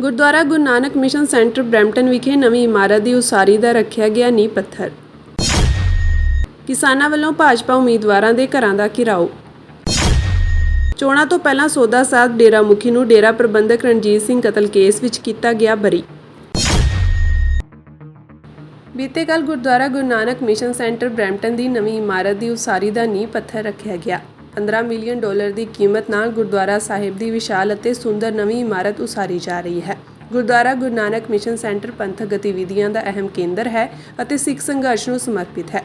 ਗੁਰਦੁਆਰਾ ਗੁਰੂ Nanak mission centre Brampton ਵਿਖੇ ਨਵੀਂ ਇਮਾਰਤ ਦੀ ਉਸਾਰੀ ਦਾ ਰੱਖਿਆ ਗਿਆ ਨੀਂਹ ਪੱਥਰ। ਕਿਸਾਨਾਂ ਵੱਲੋਂ ਭਾਜਪਾ ਉਮੀਦਵਾਰਾਂ ਦੇ ਘਰਾਂ ਦਾ ਘਿਰਾਓ। ਚੋਣਾਂ ਤੋਂ ਪਹਿਲਾਂ ਸੌਦਾ ਸਾਧ ਡੇਰਾ ਮੁਖੀ ਨੂੰ ਡੇਰਾ ਪ੍ਰਬੰਧਕ ਰਣਜੀਤ ਸਿੰਘ ਕਤਲ ਕੇਸ ਵਿੱਚ ਕੀਤਾ ਗਿਆ ਬਰੀ। ਬੀਤੇ ਕੱਲ੍ਹ ਗੁਰਦੁਆਰਾ ਗੁਰੂ ਨਾਨਕ ਮਿਸ਼ਨ ਸੈਂਟਰ ਬਰੈਂਪਟਨ ਦੀ ਨਵੀਂ ਇਮਾਰਤ ਦੀ ਉਸਾਰੀ ਦਾ ਨੀਂਹ ਪੱਥਰ ਰੱਖਿਆ ਗਿਆ। $15 ਮਿਲੀਅਨ ਦੀ ਕੀਮਤ ਨਾਲ ਗੁਰਦੁਆਰਾ ਸਾਹਿਬ ਦੀ ਵਿਸ਼ਾਲ ਅਤੇ ਸੁੰਦਰ ਨਵੀਂ ਇਮਾਰਤ ਉਸਾਰੀ ਜਾ ਰਹੀ ਹੈ। ਗੁਰਦੁਆਰਾ ਗੁਰੂ ਨਾਨਕ ਮਿਸ਼ਨ ਸੈਂਟਰ ਪੰਥਕ ਗਤੀਵਿਧੀਆਂ ਦਾ ਅਹਿਮ ਕੇਂਦਰ ਹੈ ਅਤੇ ਸਿੱਖ ਸੰਘਰਸ਼ ਨੂੰ ਸਮਰਪਿਤ ਹੈ।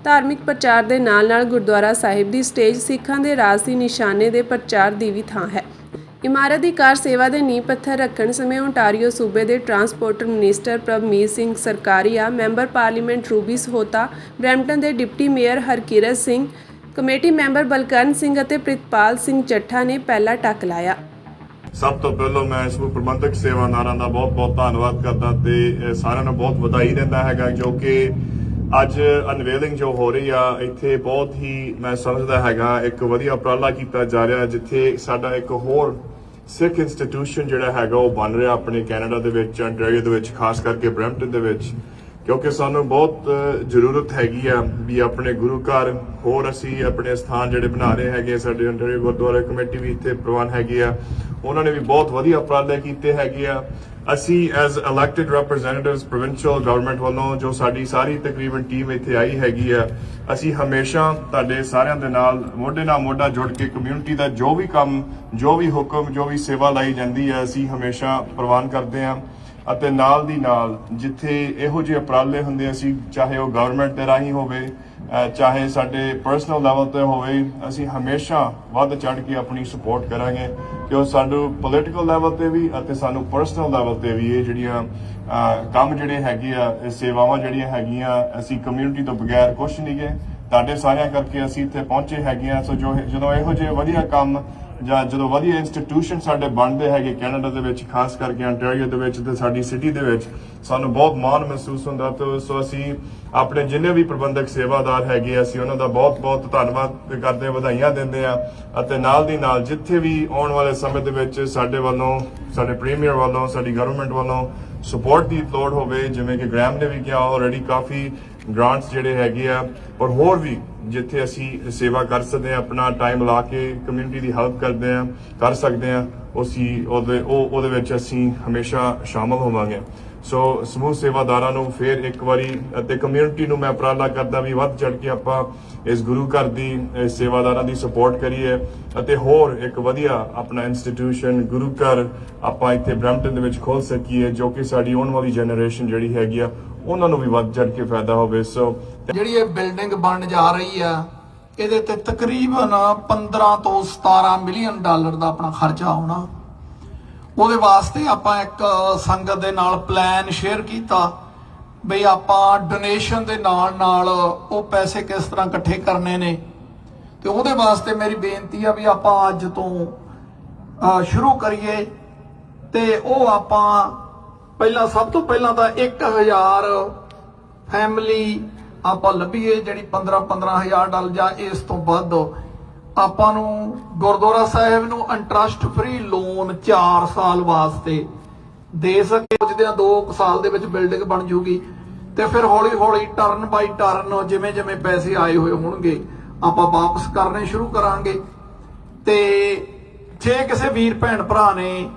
ਧਾਰਮਿਕ ਪ੍ਰਚਾਰ ਦੇ ਨਾਲ-ਨਾਲ ਗੁਰਦੁਆਰਾ ਸਾਹਿਬ ਦੀ ਸਟੇਜ ਸਿੱਖਾਂ ਦੇ ਰਾਜਸੀ ਨਿਸ਼ਾਨੇ ਦੇ ਪ੍ਰਚਾਰ ਦੀ ਵੀ ਥਾਂ ਹੈ। ਇਮਾਰਤ ਦੀ ਕਾਰ ਸੇਵਾ ਦੇ ਨੀਂਹ ਪੱਥਰ ਰੱਖਣ ਸਮੇਂ ਓਨਟਾਰੀਓ ਸੂਬੇ ਦੇ transport minister Prabhmeet Singh Sarkaria, member parliament Ruby Sahota, Brampton ਦੇ deputy mayor Harkirat Singh, committee member Balkaran Singh ਅਤੇ ਪ੍ਰਿਤਪਾਲ ਸਿੰਘ ਚੱਠਾ ਨੇ ਪਹਿਲਾ ਟੱਕ ਲਾਇਆ। ਸਭ ਤੋਂ ਪਹਿਲਾਂ ਮੈਂ ਸਮੂਹ ਪ੍ਰਬੰਧਕ ਸੇਵਾਦਾਰਾਂ ਦਾ ਬਹੁਤ-ਬਹੁਤ ਧੰਨਵਾਦ ਕਰਦਾ ਤੇ ਸਾਰਿਆਂ ਨੂੰ ਬਹੁਤ ਵਧਾਈ ਦਿੰਦਾ ਹੈਗਾ ਜੋ ਕਿ ਅੱਜ ਅਨਵੇਲਿੰਗ ਜੋ ਹੋ ਰਹੀ ਆ ਇੱਥੇ ਬਹੁਤ ਹੀ ਮੈਂ ਸਮਝਦਾ ਹੈਗਾ ਇੱਕ ਵਧੀਆ ਉਪਰਾਲਾ ਕੀਤਾ ਜਾ ਰਿਹਾ ਜਿੱਥੇ ਸਾਡਾ ਇੱਕ ਹੋਰ ਸਿੱਖ ਇੰਸਟੀਟਿਊਸ਼ਨ ਜਿਹੜਾ ਹੈਗਾ ਉਹ ਬਣ ਰਿਹਾ ਆਪਣੇ ਕੈਨੇਡਾ ਦੇ ਵਿੱਚ, ਅੰਟਾਰੀਓ ਦੇ ਵਿੱਚ, ਖਾਸ ਕਰਕੇ ਬਰੈਂਪਟਨ ਦੇ ਵਿੱਚ, ਕਿਉਂਕਿ ਸਾਨੂੰ ਬਹੁਤ ਜ਼ਰੂਰਤ ਹੈਗੀ ਆ ਵੀ ਆਪਣੇ ਗੁਰੂ ਘਰ ਹੋਰ ਅਸੀਂ ਆਪਣੇ ਸਥਾਨ ਜਿਹੜੇ ਬਣਾ ਰਹੇ ਹੈਗੇ। ਸਾਡੇ ਅੰਟਾਰੀਓ ਗੁਰਦੁਆਰਾ ਕਮੇਟੀ ਵੀ ਇੱਥੇ ਪ੍ਰਵਾਨ ਹੈਗੀ ਆ, ਉਹਨਾਂ ਨੇ ਵੀ ਬਹੁਤ ਵਧੀਆ ਉਪਰਾਲੇ ਕੀਤੇ ਹੈਗੇ ਆ। ਅਸੀਂ as elected representatives provincial government ਵੱਲੋਂ ਜੋ ਸਾਡੀ ਸਾਰੀ ਤਕਰੀਬਨ ਟੀਮ ਇੱਥੇ ਆਈ ਹੈਗੀ ਆ, ਅਸੀਂ ਹਮੇਸ਼ਾ ਤੁਹਾਡੇ ਸਾਰਿਆਂ ਦੇ ਨਾਲ ਮੋਢੇ ਨਾਲ ਮੋਢਾ ਜੁੜ ਕੇ ਕਮਿਊਨਿਟੀ ਦਾ ਜੋ ਵੀ ਕੰਮ, ਜੋ ਵੀ ਹੁਕਮ, ਜੋ ਵੀ ਸੇਵਾ ਲਾਈ ਜਾਂਦੀ ਹੈ ਅਸੀਂ ਹਮੇਸ਼ਾ ਪ੍ਰਵਾਨ ਕਰਦੇ ਹਾਂ। ਅਤੇ ਨਾਲ ਦੀ ਨਾਲ ਜਿੱਥੇ ਇਹੋ ਜਿਹੇ ਉਪਰਾਲੇ ਹੁੰਦੇ ਅਸੀਂ ਚਾਹੇ ਉਹ ਗਵਰਨਮੈਂਟ ਦੇ ਰਾਹੀਂ ਹੋਵੇ ਚਾਹੇ ਸਾਡੇ ਪਰਸਨਲ ਲੈਵਲ ਤੇ ਹੋਵੇ, ਅਸੀਂ ਹਮੇਸ਼ਾ ਵੱਧ ਚੜ ਕੇ ਆਪਣੀ ਸਪੋਰਟ ਕਰਾਂਗੇ ਕਿ ਉਹ ਸਾਨੂੰ ਪੋਲੀਟੀਕਲ ਲੈਵਲ ਤੇ ਵੀ ਅਤੇ ਸਾਨੂੰ ਪਰਸਨਲ ਲੈਵਲ ਤੇ ਵੀ ਇਹ ਜਿਹੜੀਆਂ ਕੰਮ ਜਿਹੜੇ ਹੈਗੇ ਆ, ਇਹ ਸੇਵਾਵਾਂ ਜਿਹੜੀਆਂ ਹੈਗੀਆਂ, ਅਸੀਂ ਕਮਿਊਨਿਟੀ ਤੋਂ ਬਗੈਰ ਕੁਛ ਨਹੀਂ ਗਏ, ਤੁਹਾਡੇ ਸਾਰਿਆਂ ਕਰਕੇ ਅਸੀਂ ਇੱਥੇ ਪਹੁੰਚੇ ਹੈਗੇ ਆ। ਸੋ ਜਦੋਂ ਇਹੋ ਜਿਹੇ ਵਧੀਆ ਕੰਮ ਜਾਂ ਜਦੋਂ ਵਧੀਆ ਇੰਸਟੀਟਿਊਸ਼ਨ ਸਾਡੇ ਬਣਦੇ ਹੈਗੇ ਕੈਨੇਡਾ ਦੇ ਵਿੱਚ, ਖਾਸ ਕਰਕੇ ਅੰਟਾਰੀਓ ਦੇ ਵਿੱਚ ਤੇ ਸਾਡੀ ਸਿਟੀ ਦੇ ਵਿੱਚ, ਸਾਨੂੰ ਬਹੁਤ ਮਾਣ ਮਹਿਸੂਸ ਹੁੰਦਾ। ਤੇ ਸੋ ਅਸੀਂ ਆਪਣੇ ਜਿੰਨੇ ਵੀ ਪ੍ਰਬੰਧਕ ਸੇਵਾਦਾਰ ਹੈਗੇ ਅਸੀਂ ਉਹਨਾਂ ਦਾ ਬਹੁਤ-ਬਹੁਤ ਧੰਨਵਾਦ ਕਰਦੇ, ਵਧਾਈਆਂ ਦਿੰਦੇ ਆ। ਅਤੇ ਨਾਲ ਦੀ ਨਾਲ ਜਿੱਥੇ ਵੀ ਆਉਣ ਵਾਲੇ ਸਮੇਂ ਦੇ ਵਿੱਚ ਸਾਡੇ ਵੱਲੋਂ, ਸਾਡੇ ਪ੍ਰੀਮੀਅਰ ਵੱਲੋਂ, ਸਾਡੀ ਗਵਰਨਮੈਂਟ ਵੱਲੋਂ ਸਪੋਰਟ ਦੀ ਲੋੜ ਹੋਵੇ, ਜਿਵੇਂ ਕਿ ਗ੍ਰੈਮ ਨੇ ਵੀ ਕਿਹਾ ਆਲਰੇਡੀ ਕਾਫੀ ਗ੍ਰਾਂਟਸ ਜਿਹੜੇ ਹੈਗੇ ਆ, ਪਰ ਹੋਰ ਵੀ ਜਿੱਥੇ ਅਸੀਂ ਸੇਵਾ ਕਰ ਸਕਦੇ ਹਾਂ, ਆਪਣਾ ਟਾਈਮ ਲਾ ਕੇ ਕਮਿਊਨਿਟੀ ਦੀ ਹੈਲਪ ਕਰ ਸਕਦੇ ਹਾਂ, ਉਹਦੇ ਵਿੱਚ ਅਸੀਂ ਹਮੇਸ਼ਾ ਸ਼ਾਮਲ ਹੋਵਾਂਗੇ। ਸੋ ਸਮੂਹ ਸੇਵਾਦਾਰਾਂ ਨੂੰ ਫਿਰ ਇੱਕ ਵਾਰੀ ਅਤੇ ਕਮਿਊਨਿਟੀ ਨੂੰ ਮੈਂ ਉਪਰਾਲਾ ਕਰਦਾ ਵੀ ਵੱਧ ਚੜ ਕੇ ਆਪਾਂ ਇਸ ਗੁਰੂ ਘਰ ਦੀ ਸੇਵਾਦਾਰਾਂ ਦੀ ਸਪੋਰਟ ਕਰੀਏ ਅਤੇ ਹੋਰ ਇੱਕ ਵਧੀਆ ਆਪਣਾ ਇੰਸਟੀਟਿਊਸ਼ਨ ਗੁਰੂ ਘਰ ਆਪਾਂ ਇੱਥੇ ਬਰੈਂਪਟਨ ਦੇ ਵਿੱਚ ਖੋਲ ਸਕੀਏ ਜੋ ਕਿ ਸਾਡੀ ਆਉਣ ਵਾਲੀ ਜਨਰੇਸ਼ਨ ਜਿਹੜੀ ਹੈਗੀ ਆ ਉਹਨਾਂ ਨੂੰ ਵੀ ਵੱਧ ਚੜ ਕੇ ਫਾਇਦਾ ਹੋਵੇ। ਸੋ ਜਿਹੜੀ ਇਹ ਬਿਲਡਿੰਗ ਬਣ ਜਾ ਰਹੀ ਆ ਇਹਦੇ ਤੇ ਤਕਰੀਬਨ 15 ਤੋਂ 17 ਮਿਲੀਅਨ ਡਾਲਰ ਦਾ ਆਪਣਾ ਖਰਚਾ ਆਉਣਾ। ਉਹਦੇ ਵਾਸਤੇ ਆਪਾਂ ਇੱਕ ਸੰਗਤ ਦੇ ਨਾਲ ਪਲਾਨ ਸ਼ੇਅਰ ਕੀਤਾ ਬਈ ਆਪਾਂ ਡੋਨੇਸ਼ਨ ਦੇ ਨਾਲ ਉਹ ਪੈਸੇ ਕਿਸ ਤਰ੍ਹਾਂ ਇਕੱਠੇ ਕਰਨੇ ਨੇ। ਤੇ ਉਹਦੇ ਵਾਸਤੇ ਮੇਰੀ ਬੇਨਤੀ ਆ ਵੀ ਆਪਾਂ ਅੱਜ ਤੋਂ ਸ਼ੁਰੂ ਕਰੀਏ ਤੇ ਉਹ ਆਪਾਂ ਸਭ ਤੋਂ ਪਹਿਲਾਂ ਤਾਂ 1000 ਫੈਮਿਲੀ ਆਪਾਂ ਲੱਭੀਏ ਜਿਹੜੀ 15,000 ਡਾਲਰ ਜਾਂ ਇਸ ਤੋਂ ਵੱਧ ਆਪਾਂ ਨੂੰ ਗੁਰਦੁਆਰਾ ਸਾਹਿਬ ਨੂੰ ਇੰਟਰਸਟ ਫ੍ਰੀ ਲੋਨ 4 ਸਾਲ ਵਾਸਤੇ ਦੇ ਸਕੇ। ਜਿਹਦੇ 2 ਸਾਲ ਦੇ ਵਿੱਚ ਬਿਲਡਿੰਗ ਬਣ ਜੂਗੀ ਤੇ ਫਿਰ ਹੌਲੀ-ਹੌਲੀ ਟਰਨ ਬਾਈ ਟਰਨ ਜਿਵੇਂ ਪੈਸੇ ਆਏ ਹੋਏ ਹੋਣਗੇ ਆਪਾਂ ਵਾਪਸ ਕਰਨੇ ਸ਼ੁਰੂ ਕਰਾਂਗੇ। ਤੇ ਜੇ ਕਿਸੇ ਵੀਰ ਭੈਣ ਭਰਾ ਨੇ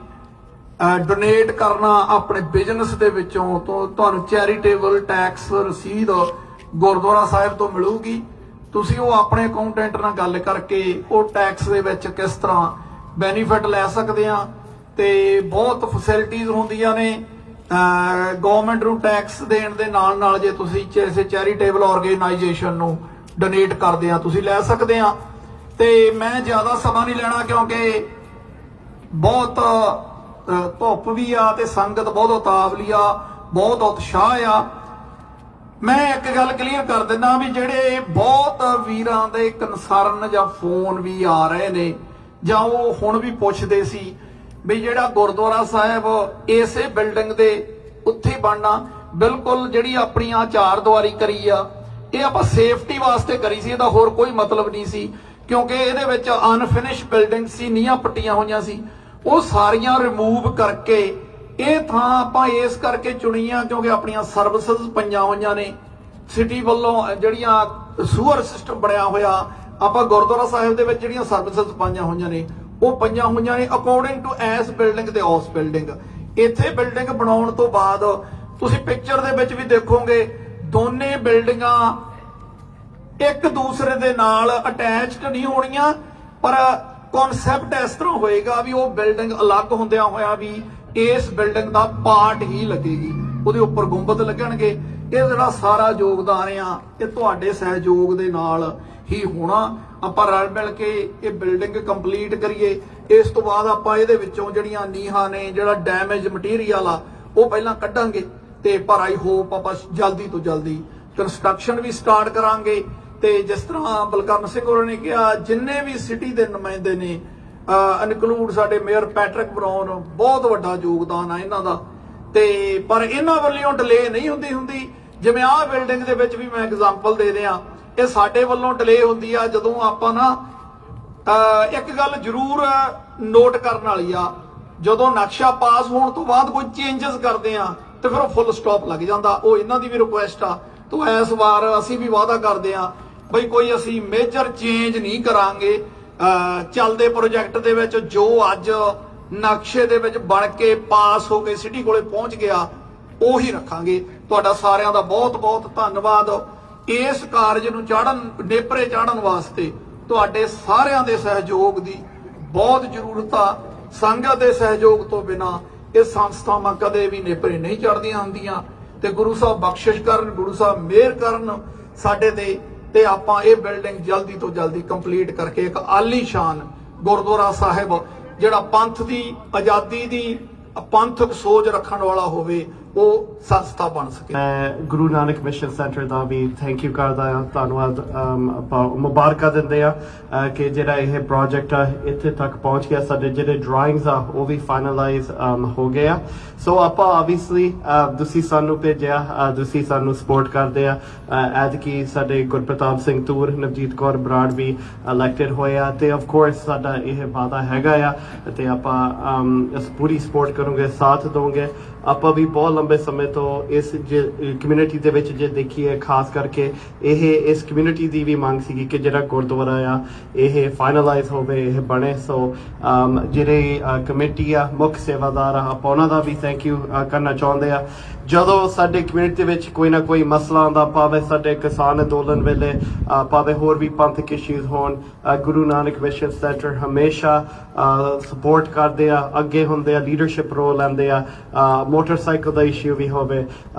ਡੋਨੇਟ ਕਰਨਾ ਆਪਣੇ ਬਿਜ਼ਨਸ ਦੇ ਵਿੱਚੋਂ ਤਾਂ ਤੁਹਾਨੂੰ ਚੈਰੀਟੇਬਲ ਟੈਕਸ ਰਸੀਦ ਗੁਰਦੁਆਰਾ ਸਾਹਿਬ ਤੋਂ ਮਿਲੂਗੀ। ਤੁਸੀਂ ਉਹ ਆਪਣੇ ਅਕਾਊਂਟੈਂਟ ਨਾਲ ਗੱਲ ਕਰਕੇ ਉਹ ਟੈਕਸ ਦੇ ਵਿੱਚ ਕਿਸ ਤਰ੍ਹਾਂ ਬੈਨੀਫਿਟ ਲੈ ਸਕਦੇ ਆ। ਤੇ ਬਹੁਤ ਫੈਸਿਲਿਟੀਜ਼ ਹੁੰਦੀਆਂ ਨੇ ਗਵਰਨਮੈਂਟ ਨੂੰ ਟੈਕਸ ਦੇਣ ਦੇ ਨਾਲ ਜੇ ਤੁਸੀਂ ਕਿਸੇ ਚੈਰੀਟੇਬਲ ਆਰਗੇਨਾਈਜੇਸ਼ਨ ਨੂੰ ਡੋਨੇਟ ਕਰਦੇ ਆ ਤੁਸੀਂ ਲੈ ਸਕਦੇ ਆ। ਤੇ ਮੈਂ ਜ਼ਿਆਦਾ ਸਮਾਂ ਨਹੀਂ ਲੈਣਾ ਕਿਉਂਕਿ ਬਹੁਤ ਧੁੱਪ ਵੀ ਆ ਤੇ ਸੰਗਤ ਬਹੁਤ ਉਤਾਵਲੀ ਆ, ਬਹੁਤ ਉਤਸ਼ਾਹ ਆ। ਮੈਂ ਇੱਕ ਗੱਲ ਕਲੀਅਰ ਕਰ ਦਿੰਦਾ ਵੀ ਜਿਹੜੇ ਬਹੁਤ ਵੀਰਾਂ ਦੇ ਕਨਸਰਨ ਜਾਂ ਫੋਨ ਵੀ ਆ ਰਹੇ ਨੇ ਜਾਂ ਉਹ ਹੁਣ ਵੀ ਪੁੱਛਦੇ ਸੀ ਵੀ ਜਿਹੜਾ ਗੁਰਦੁਆਰਾ ਸਾਹਿਬ ਇਸੇ ਬਿਲਡਿੰਗ ਦੇ ਉੱਥੇ ਬਣਨਾ, ਬਿਲਕੁਲ ਜਿਹੜੀ ਆਪਣੀ ਆ 4 ਦੀਵਾਰੀ ਕਰੀ ਆ ਇਹ ਆਪਾਂ ਸੇਫਟੀ ਵਾਸਤੇ ਕਰੀ ਸੀ, ਇਹਦਾ ਹੋਰ ਕੋਈ ਮਤਲਬ ਨਹੀਂ ਸੀ ਕਿਉਂਕਿ ਇਹਦੇ ਵਿੱਚ ਅਨਫਿਨਿਸ਼ ਬਿਲਡਿੰਗ ਸੀ, ਨੀਹਾਂ ਪੱਟੀਆਂ ਹੋਈਆਂ ਸੀ, ਉਹ ਸਾਰੀਆਂ ਰਿਮੂਵ ਕਰਕੇ ਇਹ ਥਾਂ ਆਪਾਂ ਇਸ ਕਰਕੇ ਚੁਣੀ ਆ ਕਿਉਂਕਿ ਆਪਣੀਆਂ ਸਰਵਿਸਿਜ਼ ਪਈਆਂ ਹੋਈਆਂ ਨੇ ਸਿਟੀ ਵੱਲੋਂ ਜਿਹੜੀਆਂ ਸੂਅਰ ਸਿਸਟਮ ਬਣਿਆ ਹੋਇਆ ਆਪਾਂ ਗੁਰਦੁਆਰਾ ਸਾਹਿਬ ਦੇ ਵਿੱਚ ਜਿਹੜੀਆਂ ਸਰਵਿਸਿਜ਼ ਪਾਈਆਂ ਹੋਈਆਂ ਨੇ ਉਹ ਪਈਆਂ ਹੋਈਆਂ ਨੇ ਅਕੋਰਡਿੰਗ ਟੂ ਐਸ ਬਿਲਡਿੰਗ ਤੇ ਉਸ ਬਿਲਡਿੰਗ। ਇੱਥੇ ਬਿਲਡਿੰਗ ਬਣਾਉਣ ਤੋਂ ਬਾਅਦ ਤੁਸੀਂ ਪਿਕਚਰ ਦੇ ਵਿੱਚ ਵੀ ਦੇਖੋਗੇ ਦੋਨੇ ਬਿਲਡਿੰਗਾਂ ਇੱਕ ਦੂਸਰੇ ਦੇ ਨਾਲ ਅਟੈਚਡ ਨਹੀਂ ਹੋਣੀਆਂ ਪਰ ਕਨਸੈਪਟ ਇਸ ਤਰ੍ਹਾਂ ਹੋਏਗਾ ਵੀ ਉਹ ਬਿਲਡਿੰਗ ਅਲੱਗ ਹੁੰਦਿਆਂ ਹੋਇਆ ਵੀ ਇਸ ਬਿਲਡਿੰਗ ਦਾ ਪਾਰਟ ਹੀ ਲੱਗੇਗੀ, ਉਹਦੇ ਉੱਪਰ ਗੁੰਬਦ ਲੱਗਣਗੇ। ਇਹ ਜਿਹੜਾ ਸਾਰਾ ਯੋਗਦਾਨ ਆ ਇਹ ਤੁਹਾਡੇ ਸਹਿਯੋਗ ਦੇ ਨਾਲ ਹੀ ਹੋਣਾ। ਆਪਾਂ ਰਲ ਮਿਲ ਕੇ ਇਹ ਬਿਲਡਿੰਗ ਕੰਪਲੀਟ ਕਰੀਏ। ਇਸ ਤੋਂ ਬਾਅਦ ਆਪਾਂ ਇਹਦੇ ਵਿੱਚੋਂ ਜਿਹੜੀਆਂ ਨੀਹਾਂ ਨੇ ਜਿਹੜਾ ਡੈਮੇਜ ਮਟੀਰੀਅਲ ਆ ਉਹ ਪਹਿਲਾਂ ਕੱਢਾਂਗੇ ਤੇ ਪਰ ਆਈ ਹੋਪ ਆਪਾਂ ਜਲਦੀ ਤੋਂ ਜਲਦੀ ਕੰਸਟਰਕਸ਼ਨ ਵੀ ਸਟਾਰਟ ਕਰਾਂਗੇ। ਤੇ ਜਿਸ ਤਰ੍ਹਾਂ ਬਲਕਰਨ ਸਿੰਘ ਹੋਰਾਂ ਨੇ ਕਿਹਾ ਜਿੰਨੇ ਵੀ ਸਿਟੀ ਦੇ ਨੁਮਾਇੰਦੇ ਨੇ ਇਨਕਲੂਡ ਸਾਡੇ ਮੇਅਰ ਪੈਟਰਿਕ ਬਰਾਊਨ ਬਹੁਤ ਵੱਡਾ ਯੋਗਦਾਨ ਆ ਇਹਨਾਂ ਦਾ। ਤੇ ਪਰ ਇਹਨਾਂ ਵੱਲੋਂ ਡਿਲੇ ਨਹੀਂ ਹੁੰਦੀ ਜਿਵੇਂ ਆਹ ਬਿਲਡਿੰਗ ਦੇ ਵਿੱਚ ਵੀ ਮੈਂ ਐਗਜ਼ਾਮਪਲ ਦੇ ਦਿਆਂ ਇਹ ਸਾਡੇ ਵੱਲੋਂ ਡਿਲੇ ਹੁੰਦੀ ਆ ਜਦੋਂ ਆਪਾਂ ਨਾ ਇੱਕ ਗੱਲ ਜ਼ਰੂਰ ਨੋਟ ਕਰਨ ਵਾਲੀ ਆ ਜਦੋਂ ਨਕਸ਼ਾ ਪਾਸ ਹੋਣ ਤੋਂ ਬਾਅਦ ਕੋਈ ਚੇਂਜਸ ਕਰਦੇ ਆ ਤੇ ਫਿਰ ਉਹ ਫੁੱਲ ਸਟਾਪ ਲੱਗ ਜਾਂਦਾ। ਉਹ ਇਹਨਾਂ ਦੀ ਵੀ ਰਿਕੁਐਸਟ ਆ ਤੋ ਇਸ ਵਾਰ ਅਸੀਂ ਵੀ ਵਾਅਦਾ ਕਰਦੇ ਆ ਬਈ ਕੋਈ ਅਸੀਂ ਮੇਜਰ ਚੇਂਜ ਨਹੀਂ ਕਰਾਂਗੇ। ਚੱਲਦੇ ਪ੍ਰੋਜੈਕਟ ਦੇ ਵਿੱਚ ਜੋ ਅੱਜ ਨਕਸ਼ੇ ਦੇ ਵਿੱਚ ਬਣ ਕੇ ਪਾਸ ਹੋ ਕੇ ਸਿਟੀ ਕੋਲੇ ਪਹੁੰਚ ਗਿਆ ਉਹੀ ਰੱਖਾਂਗੇ। ਤੁਹਾਡਾ ਸਾਰਿਆਂ ਦਾ ਬਹੁਤ ਬਹੁਤ ਧੰਨਵਾਦ। ਇਸ ਕਾਰਜ ਨੂੰ ਨੇਪਰੇ ਚਾੜਨ ਵਾਸਤੇ ਤੁਹਾਡੇ ਸਾਰਿਆਂ ਦੇ ਸਹਿਯੋਗ ਦੀ ਬਹੁਤ ਜ਼ਰੂਰਤ ਆ। ਸੰਗਤ ਦੇ ਸਹਿਯੋਗ ਤੋਂ ਬਿਨਾ ਇਹ ਸੰਸਥਾਵਾਂ ਕਦੇ ਵੀ ਨੇਪਰੇ ਨਹੀਂ ਚੜ੍ਹਦੀਆਂ ਹੁੰਦੀਆਂ। ਤੇ ਗੁਰੂ ਸਾਹਿਬ ਬਖਸ਼ਿਸ਼ ਕਰਨ, ਗੁਰੂ ਸਾਹਿਬ ਮਿਹਰ ਕਰਨ ਸਾਡੇ ਤੇ ਆਪਾਂ ਇਹ ਬਿਲਡਿੰਗ ਜਲਦੀ ਤੋਂ ਜਲਦੀ ਕੰਪਲੀਟ ਕਰਕੇ ਇੱਕ ਆਲੀਸ਼ਾਨ ਗੁਰਦੁਆਰਾ ਸਾਹਿਬ ਜਿਹੜਾ ਪੰਥ ਦੀ ਆਜ਼ਾਦੀ ਦੀ ਪੰਥਕ ਸੋਚ ਰੱਖਣ ਵਾਲਾ ਹੋਵੇ ਉਹ ਸੰਸਥਾ ਬਣ ਸਕੇ। ਮੈਂ ਗੁਰੂ ਨਾਨਕ ਮਿਸ਼ਨ ਸੈਂਟਰ ਦਾ ਵੀ ਥੈਂਕ ਯੂ ਕਰਦਾ ਹਾਂ, ਧੰਨਵਾਦ ਆਪਾਂ ਮੁਬਾਰਕਾਂ ਦਿੰਦੇ ਆ ਕਿ ਜਿਹੜਾ ਇਹ ਪ੍ਰੋਜੈਕਟ ਆ ਇੱਥੇ ਤੱਕ ਪਹੁੰਚ ਗਿਆ। ਸਾਡੇ ਜਿਹੜੇ ਡਰਾਇੰਗਸ ਆ ਉਹ ਵੀ ਫਾਈਨਲਾਈਜ਼ ਹੋ ਗਏ ਆ। ਸੋ ਆਪਾਂ ਆਬਵੀਅਸਲੀ ਤੁਸੀਂ ਸਾਨੂੰ ਭੇਜਿਆ, ਤੁਸੀਂ ਸਾਨੂੰ ਸਪੋਰਟ ਕਰਦੇ ਆ। ਐਤਕੀ ਸਾਡੇ ਗੁਰਪ੍ਰਤਾਪ ਸਿੰਘ ਤੂਰ, ਨਵਜੀਤ ਕੌਰ ਬਰਾੜ ਵੀ ਇਲੈਕਟਡ ਹੋਏ ਆ ਤੇ ਆਫ ਕੋਰਸ ਸਾਡਾ ਇਹ ਵਾਅਦਾ ਹੈਗਾ ਆ ਤੇ ਆਪਾਂ ਪੂਰੀ ਸਪੋਰਟ ਕਰੋਗੇ, ਸਾਥ ਦੋਗੇ। ਆਪਾਂ ਵੀ ਬਹੁਤ ਲੰਬੇ ਸਮੇਂ ਤੋਂ ਇਸ ਕਮਿਊਨਿਟੀ ਦੇ ਵਿੱਚ ਜੇ ਦੇਖੀਏ ਖਾਸ ਕਰਕੇ ਇਸ ਕਮਿਊਨਿਟੀ ਦੀ ਵੀ ਮੰਗ ਸੀਗੀ ਕਿ ਜਿਹੜਾ ਗੁਰਦੁਆਰਾ ਆ ਇਹ ਫਾਈਨਲਾਈਜ਼ ਹੋਵੇ, ਇਹ ਬਣੇ। ਸੋ ਜਿਹੜੇ ਕਮੇਟੀ ਆ ਮੁੱਖ ਸੇਵਾਦਾਰ ਆ ਆਪਾਂ ਉਹਨਾਂ ਦਾ ਵੀ ਥੈਂਕ ਯੂ ਕਰਨਾ ਚਾਹੁੰਦੇ ਆ। ਜਦੋਂ ਸਾਡੇ ਕਮਿਊਨਿਟੀ ਦੇ ਵਿੱਚ ਕੋਈ ਨਾ ਕੋਈ ਮਸਲਾ ਆਉਂਦਾ, ਭਾਵੇਂ ਸਾਡੇ ਕਿਸਾਨ ਅੰਦੋਲਨ ਵੇਲੇ, ਭਾਵੇਂ ਹੋਰ ਵੀ ਪੰਥਕ ਇਸ਼ੂਜ਼ ਹੋਣ, ਗੁਰੂ ਨਾਨਕ ਮਿਸ਼ਨ ਸੈਂਟਰ ਹਮੇਸ਼ਾ ਸਪੋਰਟ ਕਰਦੇ ਆ, ਅੱਗੇ ਹੁੰਦੇ ਆ, ਲੀਡਰਸ਼ਿਪ ਰੋਲ ਲੈਂਦੇ ਆ। ਮੋਟਰਸਾਈਕਲ ਦਾ ਇਸ਼ੂ ਵੀ ਹੋਵੇ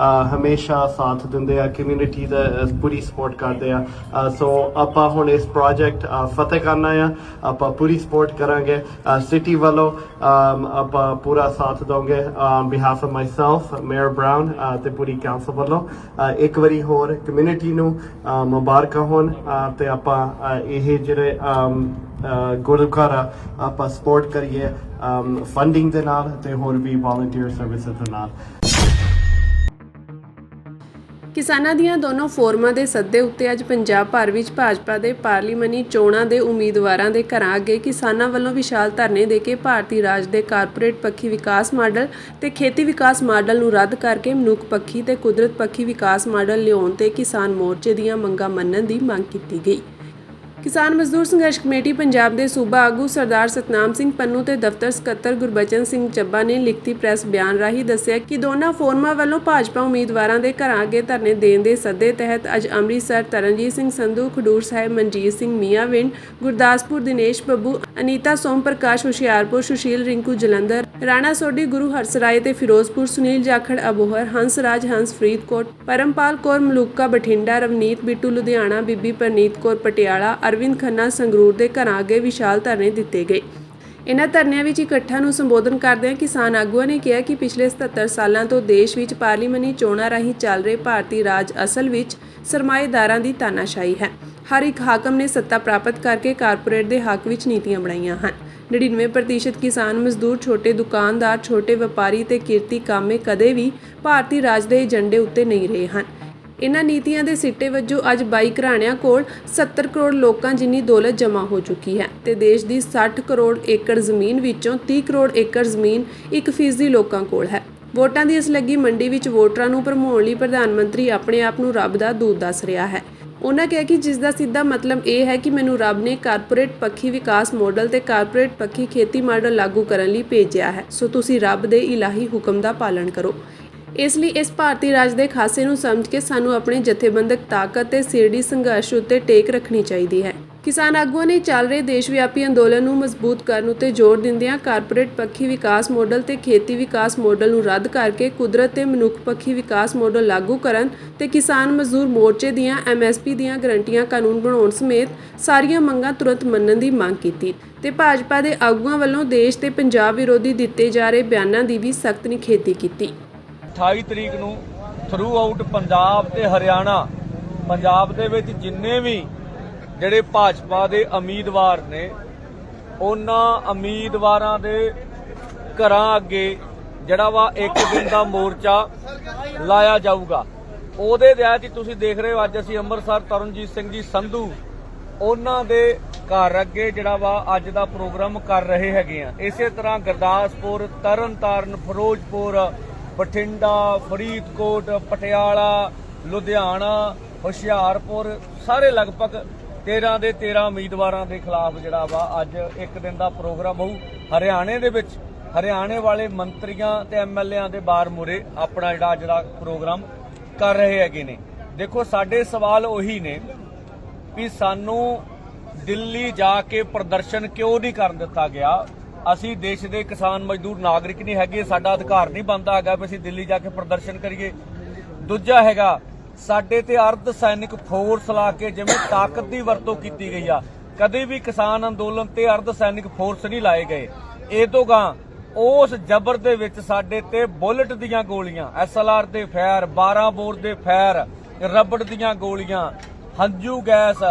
ਹਮੇਸ਼ਾ ਸਾਥ ਦਿੰਦੇ ਆ, ਕਮਿਊਨਿਟੀ ਦਾ ਪੂਰੀ ਸਪੋਰਟ ਕਰਦੇ ਆ। ਸੋ ਆਪਾਂ ਹੁਣ ਇਸ ਪ੍ਰੋਜੈਕਟ ਫਤਿਹ ਕਰਨਾ ਆ, ਆਪਾਂ ਪੂਰੀ ਸਪੋਰਟ ਕਰਾਂਗੇ। ਸਿਟੀ ਵੱਲੋਂ ਆਪਾਂ ਪੂਰਾ ਸਾਥ ਦਵਾਂਗੇ behalf of myself, mayor brown ਤੇ ਪੂਰੀ ਕਾਉਂਸਲ ਵੱਲੋਂ। ਇੱਕ ਵਾਰੀ ਹੋਰ ਕਮਿਊਨਿਟੀ ਨੂੰ ਮੁਬਾਰਕਾਂ ਹੋਣ ਤੇ ਆਪਾਂ ਇਹ ਜਿਹੜੇ ਗੁਰਦੁਆਰਾ ਆਪਾਂ ਸਪੋਰਟ ਕਰੀਏ ਫੰਡਿੰਗ ਦੇ ਨਾਲ ਤੇ ਹੋਰ ਵੀ ਵਾਲੰਟੀਅਰ ਸਰਵਿਸਿਜ਼ ਦੇ ਨਾਲ। ਕਿਸਾਨਾਂ ਦੀਆਂ ਦੋਨੋਂ ਫੋਰਮਾਂ ਦੇ ਸੱਦੇ ਉੱਤੇ ਅੱਜ ਪੰਜਾਬ ਭਰ ਵਿੱਚ ਭਾਜਪਾ ਦੇ ਪਾਰਲੀਮਾਨੀ ਚੋਣਾਂ ਦੇ ਉਮੀਦਵਾਰਾਂ ਦੇ ਘਰਾਂ ਅੱਗੇ ਕਿਸਾਨਾਂ ਵੱਲੋਂ ਵਿਸ਼ਾਲ ਧਰਨੇ ਦੇ ਕੇ ਭਾਰਤੀ ਰਾਜ ਦੇ ਕਾਰਪੋਰੇਟ ਪੱਖੀ ਵਿਕਾਸ ਮਾਡਲ ਤੇ ਖੇਤੀ ਵਿਕਾਸ ਮਾਡਲ ਨੂੰ ਰੱਦ ਕਰਕੇ ਮਨੁੱਖ ਪੱਖੀ ਤੇ ਕੁਦਰਤ ਪੱਖੀ ਵਿਕਾਸ ਮਾਡਲ ਲਿਆਉਣ ਤੇ ਕਿਸਾਨ ਮੋਰਚੇ ਦੀਆਂ ਮੰਗਾਂ ਮੰਨਣ ਦੀ ਮੰਗ ਕੀਤੀ ਗਈ। ਕਿਸਾਨ ਮਜ਼ਦੂਰ ਸੰਘਰਸ਼ ਕਮੇਟੀ ਪੰਜਾਬ ਦੇ ਸੂਬਾ ਆਗੂ ਸਰਦਾਰ ਸਤਨਾਮ ਸਿੰਘ ਪੰਨੂ ਤੇ ਦਫ਼ਤਰ ਸਕੱਤਰ ਗੁਰਬਚਨ ਸਿੰਘ ਚੱਬਾ ਨੇ ਲਿਖਤੀ ਪ੍ਰੈਸ ਬਿਆਨ ਰਾਹੀਂ ਦੱਸਿਆ ਕਿ ਦੋਨਾਂ ਫੋਰਮਾਂ ਵੱਲੋਂ ਭਾਜਪਾ ਉਮੀਦਵਾਰਾਂ ਦੇ ਘਰਾਂ ਅੱਗੇ ਧਰਨੇ ਦੇਣ ਦੇ ਸੱਦੇ ਤਹਿਤ ਅੱਜ ਅੰਮ੍ਰਿਤਸਰ ਤਰਨਜੀਤ ਸਿੰਘ ਸੰਧੂ, ਖਡੂਰ ਸਾਹਿਬ ਮਨਜੀਤ ਸਿੰਘ ਮੀਆਂਵਿੰਡ, ਗੁਰਦਾਸਪੁਰ ਦਿਨੇਸ਼ ਬੱਬੂ, ਅਨੀਤਾ ਸੋਮ ਪ੍ਰਕਾਸ਼ ਹੁਸ਼ਿਆਰਪੁਰ, ਸੁਸ਼ੀਲ ਰਿੰਕੂ ਜਲੰਧਰ, ਰਾਣਾ ਸੋਢੀ ਗੁਰੂ ਹਰਸਰਾਏ ਤੇ ਫਿਰੋਜ਼ਪੁਰ, ਸੁਨੀਲ ਜਾਖੜ ਅਬੋਹਰ, ਹੰਸ ਰਾਜ ਹੰਸ ਫਰੀਦਕੋਟ, ਪਰਮਪਾਲ ਕੌਰ ਮਲੂਕਾ ਬਠਿੰਡਾ, ਰਵਨੀਤ ਬਿੱਟੂ ਲੁਧਿਆਣਾ, ਬੀਬੀ ਪ੍ਰਨੀਤ ਕੌਰ ਪਟਿਆਲਾ, ਅਰਵਿੰਦ ਖੰਨਾ ਸੰਗਰੂਰ ਦੇ ਘਰਾਂ ਅੱਗੇ ਵਿਸ਼ਾਲ ਧਰਨੇ ਦਿੱਤੇ ਗਏ। ਇਨ੍ਹਾਂ ਧਰਨਿਆਂ ਵਿੱਚ ਇਕੱਠਾਂ ਨੂੰ ਸੰਬੋਧਨ ਕਰਦਿਆਂ ਕਿਸਾਨ ਆਗੂਆਂ ਨੇ ਕਿਹਾ ਕਿ ਪਿਛਲੇ 77 ਸਾਲਾਂ ਤੋਂ ਦੇਸ਼ ਵਿੱਚ ਪਾਰਲੀਮਾਨੀ ਚੋਣਾਂ ਰਾਹੀਂ ਚੱਲ ਰਹੇ ਭਾਰਤੀ ਰਾਜ ਅਸਲ ਵਿੱਚ ਸਰਮਾਏਦਾਰਾਂ ਦੀ ਤਾਨਾਸ਼ਾਹੀ ਹੈ। ਹਰ ਇੱਕ ਹਾਕਮ ਨੇ ਸੱਤਾ ਪ੍ਰਾਪਤ ਕਰਕੇ ਕਾਰਪੋਰੇਟ ਦੇ ਹੱਕ ਵਿੱਚ ਨੀਤੀਆਂ ਬਣਾਈਆਂ ਹਨ। 99% ਕਿਸਾਨ ਮਜ਼ਦੂਰ, ਛੋਟੇ ਦੁਕਾਨਦਾਰ, ਛੋਟੇ ਵਪਾਰੀ ਤੇ ਕਿਰਤੀ ਕਾਮੇ ਕਦੇ ਵੀ ਭਾਰਤੀ ਰਾਜ ਦੇ ਏਜੰਡੇ ਉੱਤੇ ਨਹੀਂ ਰਹੇ ਹਨ। ਇਨ੍ਹਾਂ ਨੀਤੀਆਂ ਦੇ ਸਿੱਟੇ ਵਜੋਂ ਅੱਜ 22 ਘਰਾਣਿਆਂ ਕੋਲ 70 ਕਰੋੜ ਲੋਕਾਂ ਜਿੰਨੀ ਦੌਲਤ ਜਮ੍ਹਾਂ ਹੋ ਚੁੱਕੀ ਹੈ ਤੇ ਦੇਸ਼ ਦੀ 60 ਕਰੋੜ ਏਕੜ ਜ਼ਮੀਨ ਵਿੱਚੋਂ 30 ਕਰੋੜ ਏਕੜ ਜ਼ਮੀਨ 1% ਲੋਕਾਂ ਕੋਲ ਹੈ। ਵੋਟਾਂ ਦੀ ਇਸ ਲੱਗੀ ਮੰਡੀ ਵਿੱਚ ਵੋਟਰਾਂ ਨੂੰ ਭਰਮਾਉਣ ਲਈ ਪ੍ਰਧਾਨ ਮੰਤਰੀ ਆਪਣੇ ਆਪ ਨੂੰ ਰੱਬ ਦਾ ਦੂਤ ਦੱਸ ਰਿਹਾ ਹੈ। ਉਹਨਾਂ ਕਿਹਾ ਕਿ ਜਿਸ ਦਾ ਸਿੱਧਾ ਮਤਲਬ ਇਹ ਹੈ ਕਿ ਮੈਨੂੰ ਰੱਬ ਨੇ ਕਾਰਪੋਰੇਟ ਪੱਖੀ ਵਿਕਾਸ ਮਾਡਲ ਤੇ ਕਾਰਪੋਰੇਟ ਪੱਖੀ ਖੇਤੀ ਮਾਡਲ ਲਾਗੂ ਕਰਨ ਲਈ ਭੇਜਿਆ ਹੈ, ਸੋ ਤੁਸੀਂ ਰੱਬ ਦੇ ਇਲਾਹੀ ਹੁਕਮ ਦਾ ਪਾਲਣ ਕਰੋ। ਇਸ ਲਈ ਇਸ ਭਾਰਤੀ ਰਾਜ ਦੇ ਖਾਸੇ ਨੂੰ ਸਮਝ ਕੇ ਸਾਨੂੰ ਆਪਣੇ ਜਥੇਬੰਦਕ ਤਾਕਤ ਤੇ ਸਿਰੜੀ ਸੰਘਰਸ਼ ਉੱਤੇ ਟੇਕ ਰੱਖਣੀ ਚਾਹੀਦੀ ਹੈ। ਕਿਸਾਨ ਆਗੂਆਂ ਨੇ ਚੱਲ ਰਹੇ ਦੇਸ਼ ਵਿਆਪੀ ਅੰਦੋਲਨ ਨੂੰ ਮਜ਼ਬੂਤ ਕਰਨ ਉੱਤੇ ਜ਼ੋਰ ਦਿੰਦਿਆਂ ਕਾਰਪੋਰੇਟ ਪੱਖੀ ਵਿਕਾਸ ਮਾਡਲ ਤੇ ਖੇਤੀ ਵਿਕਾਸ ਮਾਡਲ ਨੂੰ ਰੱਦ ਕਰਕੇ ਕੁਦਰਤ ਤੇ ਮਨੁੱਖ ਪੱਖੀ ਵਿਕਾਸ ਮਾਡਲ ਲਾਗੂ ਕਰਨ ਤੇ ਕਿਸਾਨ ਮਜ਼ਦੂਰ ਮੋਰਚੇ ਦੀਆਂ MSP ਦੀਆਂ ਗਰੰਟੀਆਂ ਕਾਨੂੰਨ ਬਣਾਉਣ ਸਮੇਤ ਸਾਰੀਆਂ ਮੰਗਾਂ ਤੁਰੰਤ ਮੰਨਣ ਦੀ ਮੰਗ ਕੀਤੀ ਤੇ ਭਾਜਪਾ ਦੇ ਆਗੂਆਂ ਵੱਲੋਂ ਦੇਸ਼ ਤੇ ਪੰਜਾਬ ਵਿਰੋਧੀ ਦਿੱਤੇ ਜਾ ਰਹੇ ਬਿਆਨਾਂ ਦੀ ਵੀ ਸਖਤ ਨਿਖੇਧੀ ਕੀਤੀ। 28 ਤਰੀਕ ਨੂੰ ਥਰੂ ਆਊਟ ਪੰਜਾਬ ਤੇ ਹਰਿਆਣਾ, ਪੰਜਾਬ ਦੇ ਵਿੱਚ ਜਿੰਨੇ ਵੀ ਜਿਹੜੇ ਭਾਜਪਾ ਦੇ ਉਮੀਦਵਾਰ ਨੇ ਉਹਨਾਂ ਉਮੀਦਵਾਰਾਂ ਦੇ ਘਰਾਂ ਅੱਗੇ ਜਿਹੜਾ ਵਾ ਇੱਕ ਦਿਨ ਦਾ ਮੋਰਚਾ ਲਾਇਆ ਜਾਊਗਾ। ਉਹਦੇ ਤਹਿਤ ਹੀ ਤੁਸੀਂ ਦੇਖ ਰਹੇ ਹੋ ਅੱਜ ਅਸੀਂ ਅੰਮ੍ਰਿਤਸਰ ਤਰਨਜੀਤ ਸਿੰਘ ਜੀ ਸੰਧੂ ਉਹਨਾਂ ਦੇ ਘਰ ਅੱਗੇ ਜਿਹੜਾ ਵਾ ਅੱਜ ਦਾ ਪ੍ਰੋਗਰਾਮ ਕਰ ਰਹੇ ਹੈਗੇ ਆ। ਇਸੇ ਤਰ੍ਹਾਂ ਗੁਰਦਾਸਪੁਰ, ਤਰਨਤਾਰਨ, ਫਿਰੋਜ਼ਪੁਰ, ਬਠਿੰਡਾ, ਫਰੀਦਕੋਟ, ਪਟਿਆਲਾ, ਲੁਧਿਆਣਾ, ਹੁਸ਼ਿਆਰਪੁਰ ਸਾਰੇ ਲਗਭਗ 13 ਦੇ 13 ਉਮੀਦਵਾਰਾਂ ਦੇ ਖਿਲਾਫ ਜਿਹੜਾ ਵਾ ਅੱਜ ਇੱਕ ਦਿਨ ਦਾ ਪ੍ਰੋਗਰਾਮ ਹੋਊ। ਹਰਿਆਣੇ ਦੇ ਵਿੱਚ ਹਰਿਆਣੇ ਵਾਲੇ ਮੰਤਰੀਆਂ ਤੇ MLAਆਂ ਦੇ ਬਾਰ ਮੂਹਰੇ ਆਪਣਾ ਜਿਹੜਾ ਪ੍ਰੋਗਰਾਮ ਕਰ ਰਹੇ ਹੈਗੇ ਨੇ। ਦੇਖੋ ਸਾਡੇ ਸਵਾਲ ਉਹੀ ਨੇ ਵੀ ਸਾਨੂੰ ਦਿੱਲੀ ਜਾ ਕੇ ਪ੍ਰਦਰਸ਼ਨ ਕਿਉਂ ਨਹੀਂ ਕਰਨ ਦਿੱਤਾ ਗਿਆ। ਅਸੀਂ ਦੇਸ਼ ਦੇ ਕਿਸਾਨ ਮਜ਼ਦੂਰ ਨਾਗਰਿਕ ਨਹੀਂ ਹੈਗੇ, ਸਾਡਾ ਅਧਿਕਾਰ ਨਹੀਂ ਬਣਦਾ ਹੈਗਾ ਵੀ ਅਸੀਂ ਦਿੱਲੀ ਜਾ ਕੇ ਪ੍ਰਦਰਸ਼ਨ ਕਰੀਏ। ਦੂਜਾ ਹੈਗਾ ਸਾਡੇ ਤੇ ਅਰਧ ਸੈਨਿਕ ਫੋਰਸ ਲਾ ਕੇ ਜਿਵੇਂ ਤਾਕਤ ਦੀ ਵਰਤੋਂ ਕੀਤੀ ਗਈ ਆ, ਕਦੇ ਵੀ ਕਿਸਾਨ ਅੰਦੋਲਨ ਤੇ ਅਰਧ ਸੈਨਿਕ ਫੋਰਸ ਨਹੀਂ ਲਾਏ ਗਏ। ਇਹ ਤੋਂ ਗਾਂ ਉਸ ਜ਼ਬਰ ਦੇ ਵਿੱਚ ਸਾਡੇ ਤੇ ਬੁਲਟ ਦੀਆਂ ਗੋਲੀਆਂ, SLR ਦੇ ਫਾਇਰ, 12 ਬੋਰ ਦੇ ਫਾਇਰ, ਰਬੜ ਦੀਆਂ ਗੋਲੀਆਂ, ਹੰਝੂ ਗੈਸ,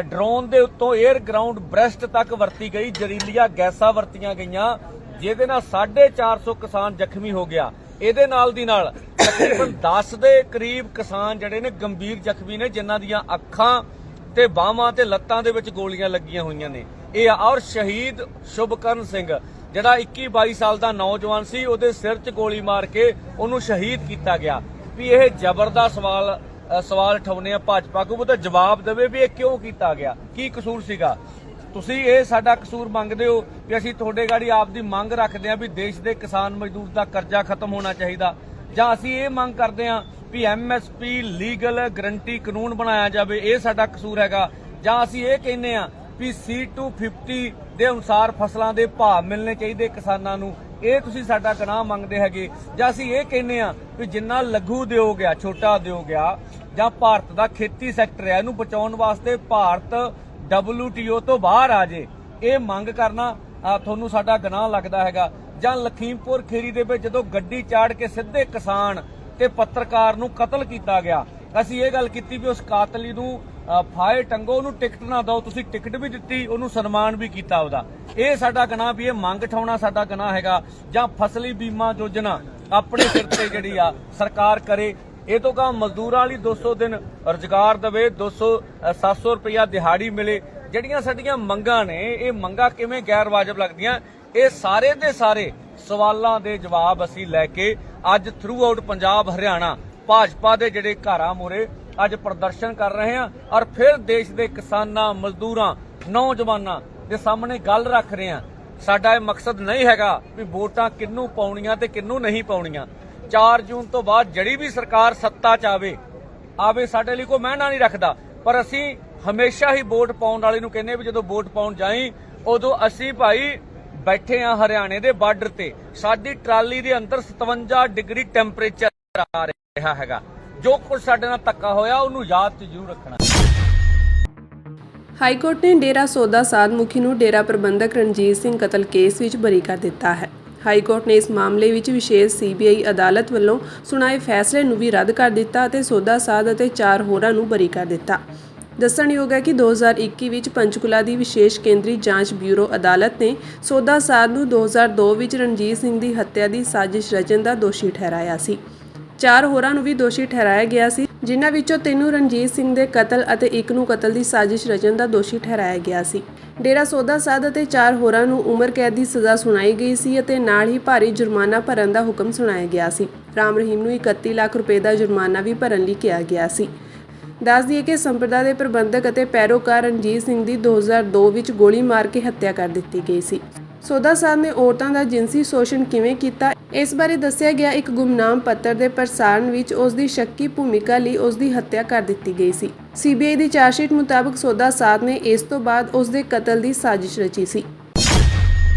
ਡਰੋਨ ਦੇ ਉੱਤੋਂ 에ਅਰ ਗਰਾਊਂਡ ਬ੍ਰੈਸਟ ਤੱਕ ਵਰਤੀ ਗਈ, ਜ਼ਹਿਰੀਲੀਆਂ ਗੈਸਾਂ ਵਰਤੀਆਂ ਗਈਆਂ ਜਿਹਦੇ ਨਾਲ 450 ਕਿਸਾਨ ਜ਼ਖਮੀ ਹੋ ਗਿਆ। ਇਹਦੇ ਨਾਲ ਦੀ ਨਾਲ ਤਕਰੀਬਨ 10 ਦੇ ਕਰੀਬ ਕਿਸਾਨ ਜਿਹੜੇ ਨੇ ਗੰਭੀਰ ਜ਼ਖਮੀ ਨੇ, ਜਿਨ੍ਹਾਂ ਦੀਆਂ ਅੱਖਾਂ ਤੇ ਬਾਹਾਂ ਤੇ ਲੱਤਾਂ ਦੇ ਵਿੱਚ ਗੋਲੀਆਂ ਲੱਗੀਆਂ ਹੋਈਆਂ ਨੇ। ਇਹ ਔਰ ਸ਼ਹੀਦ ਸ਼ੁਭਕਰਨ ਸਿੰਘ ਜਿਹੜਾ 21-22 ਸਾਲ ਦਾ ਨੌਜਵਾਨ ਸੀ, ਉਹਦੇ ਸਿਰ 'ਚ ਗੋਲੀ ਮਾਰ ਕੇ ਉਹਨੂੰ ਸ਼ਹੀਦ ਕੀਤਾ ਗਿਆ। ਵੀ ਇਹ ਜ਼ਬਰ ਦਾ ਸਵਾਲ ਠਾਉਨੇ ਆ ਭਾਜਪਾ ਕੋਲ, ਉਹਦਾ ਜਵਾਬ ਦੇਵੇ ਵੀ ਇਹ ਕਿਉਂ ਕੀਤਾ ਗਿਆ, ਕੀ ਕਸੂਰ ਸੀਗਾ। ਤੁਸੀਂ ਇਹ ਸਾਡਾ ਕਸੂਰ ਮੰਗਦੇ ਹੋ ਕਿ ਅਸੀਂ ਤੁਹਾਡੇ ਗਾੜੀ ਆਪ ਦੀ ਮੰਗ ਰੱਖਦੇ ਹਾਂ ਵੀ ਦੇਸ਼ ਦੇ ਕਿਸਾਨ ਮਜ਼ਦੂਰ ਦਾ ਕਰਜ਼ਾ ਖਤਮ ਹੋਣਾ ਚਾਹੀਦਾ, ਜਾਂ ਅਸੀਂ ਇਹ ਮੰਗ ਕਰਦੇ ਹਾਂ ਵੀ MSP ਲੀਗਲ ਗਰੰਟੀ ਕਾਨੂੰਨ ਬਣਾਇਆ ਜਾਵੇ, ਇਹ ਸਾਡਾ ਕਸੂਰ ਹੈਗਾ, ਜਾਂ ਅਸੀਂ ਇਹ ਕਹਿੰਦੇ ਹਾਂ ਵੀ C250 ਦੇ ਅਨੁਸਾਰ ਫਸਲਾਂ ਦੇ ਭਾਅ ਮਿਲਣੇ ਚਾਹੀਦੇ ਕਿਸਾਨਾਂ ਨੂੰ, ਇਹ ਤੁਸੀਂ ਸਾਡਾ ਗੁਨਾਹ ਮੰਗਦੇ ਹੈਗੇ, ਜਾਂ ਅਸੀਂ ਇਹ ਕਹਿੰਦੇ ਹਾਂ ਵੀ ਜਿੰਨਾ ਲਘੂ ਉਦਯੋਗ ਆ, ਛੋਟਾ ਉਦਯੋਗ ਆ, ਜਾਂ ਭਾਰਤ ਦਾ ਖੇਤੀ ਸੈਕਟਰ ਹੈ, ਇਹਨੂੰ ਬਚਾਉਣ ਵਾਸਤੇ ਭਾਰਤ WTO ਤੋਂ ਬਾਹਰ ਆ ਜੇ, ਇਹ ਮੰਗ ਕਰਨਾ ਤੁਹਾਨੂੰ ਸਾਡਾ ਗੁਨਾਹ ਲੱਗਦਾ ਹੈਗਾ। ਜਾਂ ਲਖੀਮਪੁਰ ਖੀਰੀ ਦੇ ਵਿੱਚ ਜਦੋਂ ਗੱਡੀ ਚਾੜ ਕੇ ਸਿੱਧੇ ਕਿਸਾਨ ਤੇ ਪੱਤਰਕਾਰ ਨੂੰ ਕਤਲ ਕੀਤਾ ਗਿਆ, ਅਸੀਂ ਇਹ ਗੱਲ ਕੀਤੀ ਵੀ ਉਸ ਕਾਤਲੀ ਨੂੰ ਫਾਹੇ ਟੰਗੋ, ਉਹਨੂੰ ਟਿਕਟ ਨਾ ਦਿਓ, ਤੁਸੀਂ ਟਿਕਟ ਵੀ ਦਿੱਤੀ, ਉਹਨੂੰ ਸਨਮਾਨ ਵੀ ਕੀਤਾ ਉਹਦਾ, ਇਹ ਸਾਡਾ ਗੁਨਾਹ ਵੀ ਇਹ ਮੰਗ ਠਾਉਣਾ ਸਾਡਾ ਗੁਨਾਹ ਹੈਗਾ। ਜਾਂ ਫਸਲੀ ਬੀਮਾ ਯੋਜਨਾ ਆਪਣੇ ਸਿਰ ਤੇ ਜਿਹੜੀ ਆ ਸਰਕਾਰ ਕਰੇ, ਇਹ ਤੋਂ ਕਾ ਮਜ਼ਦੂਰਾਂ ਵਾਲੀ 200 ਦਿਨ ਰੁਜ਼ਗਾਰ ਦੇਵੇ, 700 ਰੁਪਇਆ ਦਿਹਾੜੀ ਮਿਲੇ। ਜਿਹੜੀਆਂ ਸਾਡੀਆਂ ਮੰਗਾਂ ਨੇ, ਇਹ ਮੰਗਾਂ ਕਿਵੇਂ ਗੈਰ ਵਾਜਬ ਲੱਗਦੀਆਂ, ਇਹ ਸਾਰੇ ਦੇ ਸਾਰੇ ਸਵਾਲਾਂ ਦੇ ਜਵਾਬ ਅਸੀਂ ਲੈ ਕੇ ਅੱਜ ਥਰੂ ਆਊਟ ਪੰਜਾਬ ਹਰਿਆਣਾ ਭਾਜਪਾ ਦੇ ਜਿਹੜੇ ਘਰਾਂ ਮੂਹਰੇ ਅੱਜ ਪ੍ਰਦਰਸ਼ਨ ਕਰ ਰਹੇ ਹਾਂ, ਔਰ ਫਿਰ ਦੇਸ਼ ਦੇ ਕਿਸਾਨਾਂ, ਮਜ਼ਦੂਰਾਂ, ਨੌਜਵਾਨਾਂ ਦੇ ਸਾਹਮਣੇ ਗੱਲ ਰੱਖ ਰਹੇ ਹਾਂ। ਸਾਡਾ ਇਹ ਮਕਸਦ ਨਹੀਂ ਹੈਗਾ ਵੀ ਵੋਟਾਂ ਕਿਹਨੂੰ ਪਾਉਣੀਆਂ ਤੇ ਕਿਹਨੂੰ ਨਹੀਂ ਪਾਉਣੀਆਂ। 4 ਜੂਨ ਤੋਂ ਬਾਅਦ ਜਿਹੜੀ ਵੀ ਸਰਕਾਰ ਸੱਤਾ 'ਚ ਆਵੇ ਸਾਡੇ ਲਈ ਕੋਈ ਮਾਇਨਾ ਨਹੀਂ ਰੱਖਦਾ, ਪਰ ਅਸੀਂ ਹਮੇਸ਼ਾ ਹੀ ਵੋਟ ਪਾਉਣ ਵਾਲੇ ਨੂੰ ਕਹਿੰਦੇ ਵੀ ਜਦੋਂ ਵੋਟ ਪਾਉਣ ਜਾਈ ਉਦੋਂ ਅਸੀਂ ਭਾਈ ਬੈਠੇ ਆ ਹਰਿਆਣੇ ਦੇ ਬਾਰਡਰ ਤੇ, ਸਾਡੀ ਟਰਾਲੀ ਦੇ ਅੰਦਰ 57 ਡਿਗਰੀ ਟੈਂਪਰੇਚਰ ਆ ਰਿਹਾ ਹੈਗਾ। ਜੋ ਕੁਝ ਸਾਡੇ ਨਾਲ ਧੱਕਾ ਹੋਇਆ ਉਹਨੂੰ ਯਾਦ 'ਚ ਜ਼ਰੂਰ ਰੱਖਣਾ। ਹਾਈਕੋਰਟ ਨੇ ਡੇਰਾ ਸੌਦਾ ਸਾਧ ਮੁਖੀ ਨੂੰ ਡੇਰਾ ਪ੍ਰਬੰਧਕ ਰਣਜੀਤ ਸਿੰਘ ਕਤਲ ਕੇਸ ਵਿੱਚ ਬਰੀ ਕਰ ਦਿੱਤਾ ਹੈ। ਹਾਈਕੋਰਟ ਨੇ ਇਸ ਮਾਮਲੇ ਵਿੱਚ ਵਿਸ਼ੇਸ਼ CBI ਅਦਾਲਤ ਵੱਲੋਂ ਸੁਣਾਏ ਫੈਸਲੇ ਨੂੰ ਵੀ ਰੱਦ ਕਰ ਦਿੱਤਾ ਅਤੇ ਸੌਦਾ ਸਾਧ ਅਤੇ 4 ਹੋਰਾਂ ਨੂੰ ਬਰੀ ਕਰ ਦਿੱਤਾ। ਦੱਸਣਯੋਗ ਹੈ ਕਿ 2021 ਵਿੱਚ ਪੰਚਕੂਲਾ ਦੀ ਵਿਸ਼ੇਸ਼ ਕੇਂਦਰੀ ਜਾਂਚ ਬਿਊਰੋ ਅਦਾਲਤ ਨੇ ਸੌਦਾ ਸਾਧ ਨੂੰ 2002 ਵਿੱਚ ਰਣਜੀਤ ਸਿੰਘ ਦੀ ਹੱਤਿਆ ਦੀ ਸਾਜ਼ਿਸ਼ ਰਚਨ ਦਾ ਦੋਸ਼ੀ ਠਹਿਰਾਇਆ ਸੀ। 4 ਹੋਰਾਂ ਨੂੰ ਵੀ ਦੋਸ਼ੀ ਠਹਿਰਾਇਆ ਗਿਆ ਸੀ। ਜਿਨ੍ਹਾਂ ਵਿੱਚੋਂ 3 ਨੂੰ ਰਣਜੀਤ ਸਿੰਘ ਦੇ ਕਤਲ ਅਤੇ 1 ਨੂੰ ਕਤਲ ਦੀ ਸਾਜ਼ਿਸ਼ ਰਚਣ ਦਾ ਦੋਸ਼ੀ ਠਹਿਰਾਇਆ ਗਿਆ ਸੀ। ਡੇਰਾ ਸੌਦਾ ਸਾਧ ਅਤੇ 4 ਹੋਰਾਂ ਨੂੰ ਉਮਰ ਕੈਦ ਦੀ ਸਜ਼ਾ ਸੁਣਾਈ ਗਈ ਸੀ ਅਤੇ ਨਾਲ ਹੀ ਭਾਰੀ ਜੁਰਮਾਨਾ ਭਰਨ ਦਾ ਹੁਕਮ ਸੁਣਾਇਆ ਗਿਆ ਸੀ। ਰਾਮ ਰਹੀਮ ਨੂੰ 31 ਲੱਖ ਰੁਪਏ ਦਾ ਜੁਰਮਾਨਾ ਵੀ ਭਰਨ ਲਈ ਕਿਹਾ ਗਿਆ ਸੀ। ਦੱਸ ਦਈਏ ਕਿ ਸੰਪਰਦਾ ਦੇ ਪ੍ਰਬੰਧਕ ਅਤੇ ਪੈਰੋਕਾਰ ਰਣਜੀਤ ਸਿੰਘ ਦੀ 2002 ਵਿੱਚ ਗੋਲੀ ਮਾਰ ਕੇ ਹੱਤਿਆ ਕਰ ਦਿੱਤੀ ਗਈ ਸੀ। ਸੌਦਾ ਸਾਧ ਨੇ ਔਰਤਾਂ ਦਾ ਜਿਨਸੀ ਸ਼ੋਸ਼ਣ ਕਿਵੇਂ ਕੀਤਾ, ਇਸ ਬਾਰੇ ਦੱਸਿਆ ਗਿਆ। ਇੱਕ ਗੁਮਨਾਮ ਪੱਤਰ ਦੇ ਪ੍ਰਸਾਰਣ ਵਿੱਚ ਉਸ ਦੀ ਸ਼ੱਕੀ ਭੂਮਿਕਾ ਲਈ ਉਸ ਦੀ ਹੱਤਿਆ ਕਰ ਦਿੱਤੀ ਗਈ ਸੀ। CBI ਦੀ ਚਾਰਜਸ਼ੀਟ ਮੁਤਾਬਕ ਸੌਦਾ ਸਾਧ ਨੇ ਇਸ ਤੋਂ ਬਾਅਦ ਉਸ ਦੇ ਕਤਲ ਦੀ ਸਾਜ਼ਿਸ਼ ਰਚੀ ਸੀ।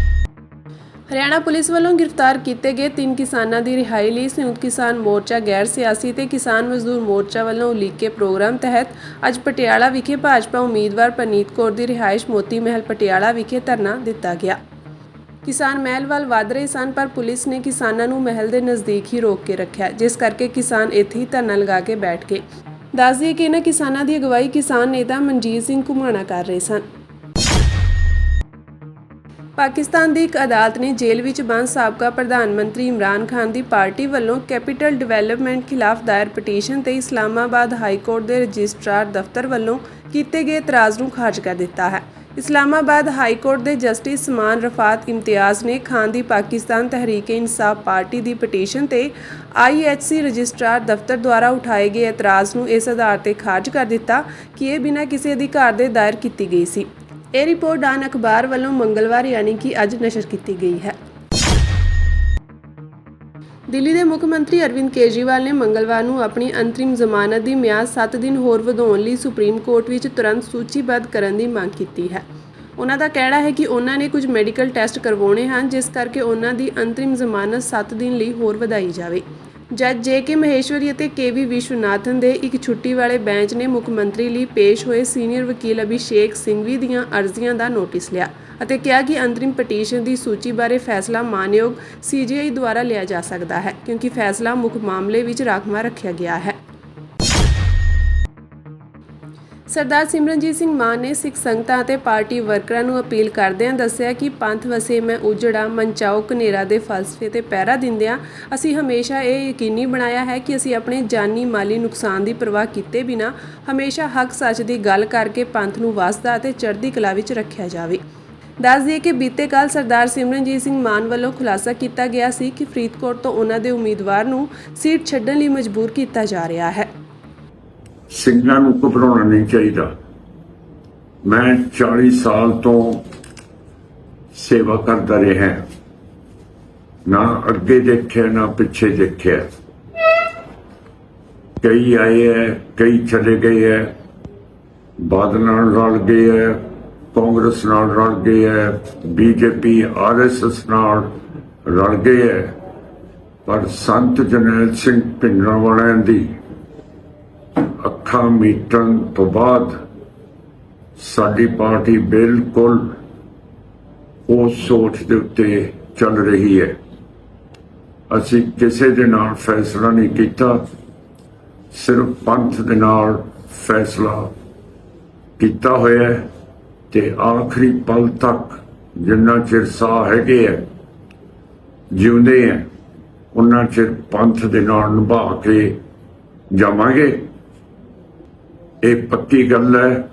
ਹਰਿਆਣਾ ਪੁਲਿਸ ਵੱਲੋਂ ਗ੍ਰਿਫਤਾਰ ਕੀਤੇ ਗਏ 3 ਕਿਸਾਨਾਂ ਦੀ ਰਿਹਾਈ ਲਈ ਸੰਯੁਕਤ ਕਿਸਾਨ ਮੋਰਚਾ, ਗੈਰ ਸਿਆਸੀ ਤੇ ਕਿਸਾਨ ਮਜ਼ਦੂਰ ਮੋਰਚਾ ਵੱਲੋਂ ਉਲੀਕੇ ਪ੍ਰੋਗਰਾਮ ਤਹਿਤ ਅੱਜ ਪਟਿਆਲਾ ਵਿਖੇ ਭਾਜਪਾ ਉਮੀਦਵਾਰ ਪਰਨੀਤ ਕੌਰ ਦੀ ਰਿਹਾਇਸ਼ ਮੋਤੀ ਮਹਿਲ ਪਟਿਆਲਾ ਵਿਖੇ ਧਰਨਾ ਦਿੱਤਾ ਗਿਆ। ਕਿਸਾਨ ਮਹਿਲ ਵੱਲ ਵਧ ਰਹੇ ਸਨ, ਪਰ ਪੁਲਿਸ ਨੇ ਕਿਸਾਨਾਂ ਨੂੰ ਮਹਿਲ ਦੇ ਨਜ਼ਦੀਕ ਹੀ ਰੋਕ ਕੇ ਰੱਖਿਆ, ਜਿਸ ਕਰਕੇ ਕਿਸਾਨ ਇੱਥੇ ਹੀ ਧਰਨਾ ਲਗਾ ਕੇ ਬੈਠ ਗਏ। ਦੱਸ ਦਈਏ ਕਿ ਇਹਨਾਂ ਕਿਸਾਨਾਂ ਦੀ ਅਗਵਾਈ ਕਿਸਾਨ ਨੇਤਾ ਮਨਜੀਤ ਸਿੰਘ ਘੁਮਾਣਾ ਕਰ ਰਹੇ ਸਨ। ਪਾਕਿਸਤਾਨ ਦੀ ਇੱਕ ਅਦਾਲਤ ਨੇ ਜੇਲ੍ਹ ਵਿੱਚ ਬੰਦ ਸਾਬਕਾ ਪ੍ਰਧਾਨ ਮੰਤਰੀ ਇਮਰਾਨ ਖਾਨ ਦੀ ਪਾਰਟੀ ਵੱਲੋਂ ਕੈਪੀਟਲ ਡਿਵੈਲਪਮੈਂਟ ਖਿਲਾਫ ਦਾਇਰ ਪਟੀਸ਼ਨ ਤੇ ਇਸਲਾਮਾਬਾਦ ਹਾਈ ਕੋਰਟ ਦੇ ਰਜਿਸਟਰਾਰ ਦਫ਼ਤਰ ਵੱਲੋਂ ਕੀਤੇ ਗਏ ਇਤਰਾਜ਼ ਨੂੰ ਖਾਰਜ ਕਰ ਦਿੱਤਾ ਹੈ। ਇਸਲਾਮਾਬਾਦ ਹਾਈ ਕੋਰਟ ਦੇ ਜਸਟਿਸ ਸਮਾਨ ਰਫਾਤ ਇਮਤਿਆਜ਼ ਨੇ ਖਾਨ ਦੀ ਪਾਕਿਸਤਾਨ ਤਹਿਰੀਕ-ਏ-ਇਨਸਾਫ ਪਾਰਟੀ ਦੀ ਪਟੀਸ਼ਨ ਤੇ IHC ਰਜਿਸਟਰਾਰ ਦਫ਼ਤਰ ਦੁਆਰਾ ਉਠਾਏ ਗਏ ਇਤਰਾਜ਼ ਨੂੰ ਇਸ ਆਧਾਰ ਤੇ ਖਾਰਜ ਕਰ ਦਿੱਤਾ ਕਿ ਇਹ ਬਿਨਾਂ ਕਿਸੇ ਅਧਿਕਾਰ ਦੇ ਦਾਇਰ ਕੀਤੀ ਗਈ ਸੀ। ਇਹ ਰਿਪੋਰਟ ਡਾਨ ਅਖਬਾਰ ਵੱਲੋਂ ਮੰਗਲਵਾਰ ਯਾਨੀ ਕਿ ਅੱਜ ਨਸ਼ਰ ਕੀਤੀ ਗਈ ਹੈ। ਦਿੱਲੀ ਦੇ ਮੁੱਖ ਮੰਤਰੀ ਅਰਵਿੰਦ ਕੇਜਰੀਵਾਲ ਨੇ ਮੰਗਲਵਾਰ ਨੂੰ ਆਪਣੀ ਅੰਤਰਿਮ ਜ਼ਮਾਨਤ ਦੀ ਮਿਆਦ 7 ਦਿਨ ਹੋਰ ਵਧਾਉਣ ਲਈ ਸੁਪਰੀਮ ਕੋਰਟ ਵਿੱਚ ਤੁਰੰਤ ਸੂਚੀਬੱਧ ਕਰਨ ਦੀ ਮੰਗ ਕੀਤੀ ਹੈ। ਉਹਨਾਂ ਦਾ ਕਹਿਣਾ ਹੈ ਕਿ ਉਹਨਾਂ ਨੇ ਕੁਝ ਮੈਡੀਕਲ ਟੈਸਟ ਕਰਵਾਉਣੇ ਹਨ, ਜਿਸ ਕਰਕੇ ਉਹਨਾਂ ਦੀ ਅੰਤਰਿਮ ਜ਼ਮਾਨਤ 7 ਦਿਨ ਲਈ ਹੋਰ ਵਧਾਈ ਜਾਵੇ। ਜੱਜ JK ਮਹੇਸ਼ਵਰੀ ਅਤੇ KV ਵਿਸ਼ਵਨਾਥਨ ਦੇ ਇੱਕ ਛੁੱਟੀ ਵਾਲੇ ਬੈਂਚ ਨੇ ਮੁੱਖ ਮੰਤਰੀ ਲਈ ਪੇਸ਼ ਹੋਏ ਸੀਨੀਅਰ ਵਕੀਲ ਅਭਿਸ਼ੇਕ ਸਿੰਘਵੀ ਦੀਆਂ ਅਰਜ਼ੀਆਂ ਦਾ ਨੋਟਿਸ ਲਿਆ ਅਤੇ ਕਿਹਾ ਕਿ ਅੰਤਰਿਮ ਪਟੀਸ਼ਨ ਦੀ ਸੂਚੀ ਬਾਰੇ ਫੈਸਲਾ ਮਾਨਯੋਗ CJI ਦੁਆਰਾ ਲਿਆ ਜਾ ਸਕਦਾ ਹੈ, ਕਿਉਂਕਿ ਫੈਸਲਾ ਮੁੱਖ ਮਾਮਲੇ ਵਿੱਚ ਰਾਖਵਾਂ ਰੱਖਿਆ ਗਿਆ ਹੈ। ਸਰਦਾਰ ਸਿਮਰਨਜੀਤ ਸਿੰਘ ਮਾਨ ਨੇ ਸਿੱਖ ਸੰਗਤਾਂ ਅਤੇ ਪਾਰਟੀ ਵਰਕਰਾਂ ਨੂੰ ਅਪੀਲ ਕਰਦਿਆਂ ਦੱਸਿਆ ਕਿ ਪੰਥ ਵਸੇ ਮੈਂ ਉਜੜਾ ਮਨਚਾਓ ਕਨੇਰਾ ਦੇ ਫਲਸਫੇ ਤੇ ਪਹਿਰਾ ਦਿੰਦਿਆਂ ਅਸੀਂ ਹਮੇਸ਼ਾ ਇਹ ਯਕੀਨੀ ਬਣਾਇਆ ਹੈ ਕਿ ਅਸੀਂ ਆਪਣੇ ਜਾਨੀ ਮਾਲੀ ਨੁਕਸਾਨ ਦੀ ਪਰਵਾਹ ਕੀਤੇ ਬਿਨਾਂ ਹਮੇਸ਼ਾ ਹੱਕ ਸੱਚ ਦੀ ਗੱਲ ਕਰਕੇ ਪੰਥ ਨੂੰ ਵਾਸਦਾ ਅਤੇ ਚੜ੍ਹਦੀ ਕਲਾ ਵਿੱਚ ਰੱਖਿਆ ਜਾਵੇ। ਦੱਸ ਦਈਏ ਕਿ ਬੀਤੇ ਕੱਲ੍ਹ ਸਰਦਾਰ ਸਿਮਰਨਜੀਤ ਸਿੰਘ ਮਾਨ ਵੱਲੋਂ ਖੁਲਾਸਾ ਕੀਤਾ ਗਿਆ ਸੀ ਕਿ ਫਰੀਦਕੋਟ ਤੋਂ ਉਹਨਾਂ ਦੇ ਉਮੀਦਵਾਰ ਨੂੰ ਸੀਟ ਛੱਡਣ ਲਈ ਮਜਬੂਰ ਕੀਤਾ ਜਾ ਰਿਹਾ ਹੈ। ਸਿੰਘਾਂ ਨੂੰ ਘਬਰਾਉਣਾ ਨਹੀਂ ਚਾਹੀਦਾ। ਮੈਂ 40 ਸਾਲ ਤੋਂ ਸੇਵਾ ਕਰਦਾ ਰਿਹਾ, ਨਾ ਅੱਗੇ ਦੇਖਿਆ ਨਾ ਪਿੱਛੇ ਦੇਖਿਆ। ਕਈ ਆਏ ਹੈ, ਕਈ ਚਲੇ ਗਏ ਹੈ, ਬਾਦਲ ਨਾਲ ਰਲ ਗਏ ਹੈ, ਕਾਂਗਰਸ ਨਾਲ ਰਲ ਗਏ ਹੈ, BJP RSS ਨਾਲ ਰਲ ਗਏ ਹੈ, ਪਰ ਸੰਤ ਜਰਨੈਲ ਸਿੰਘ ਭਿੰਡਰਾਂਵਾਲਿਆਂ ਦੀ ਅੱਖਾਂ ਮੀਟਣ ਤੋਂ ਬਾਅਦ ਸਾਡੀ ਪਾਰਟੀ ਬਿਲਕੁਲ ਉਸ ਸੋਚ ਦੇ ਉੱਤੇ ਚੱਲ ਰਹੀ ਹੈ। ਅਸੀਂ ਕਿਸੇ ਦੇ ਨਾਲ ਫੈਸਲਾ ਨਹੀਂ ਕੀਤਾ, ਸਿਰਫ ਪੰਥ ਦੇ ਨਾਲ ਫੈਸਲਾ ਕੀਤਾ ਹੋਇਆ ਹੈ ਤੇ ਆਖਰੀ ਪਲ ਤੱਕ ਜਿੰਨਾ ਚਿਰ ਸਾਹ ਹੈਗੇ ਹੈ, ਜਿਉਂਦੇ ਹੈ, ਉਹਨਾਂ ਚਿਰ ਪੰਥ ਦੇ ਨਾਲ ਨਿਭਾ ਕੇ ਜਾਵਾਂਗੇ। ਇਹ ਪੱਕੀ ਗੱਲ ਹੈ।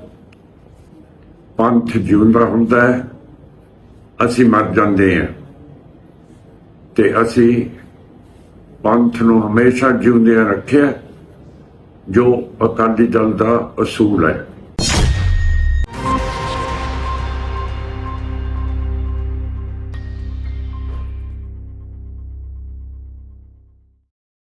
ਪੰਥ ਜਿਉਂਦਾ ਹੁੰਦਾ ਹੈ, ਅਸੀਂ ਮਰ ਜਾਂਦੇ ਹਾਂ ਤੇ ਅਸੀਂ ਪੰਥ ਨੂੰ ਹਮੇਸ਼ਾ ਜਿਉਂਦਿਆਂ ਰੱਖਿਆ, ਜੋ ਅਕਾਲੀ ਦਲ ਦਾ ਅਸੂਲ ਹੈ।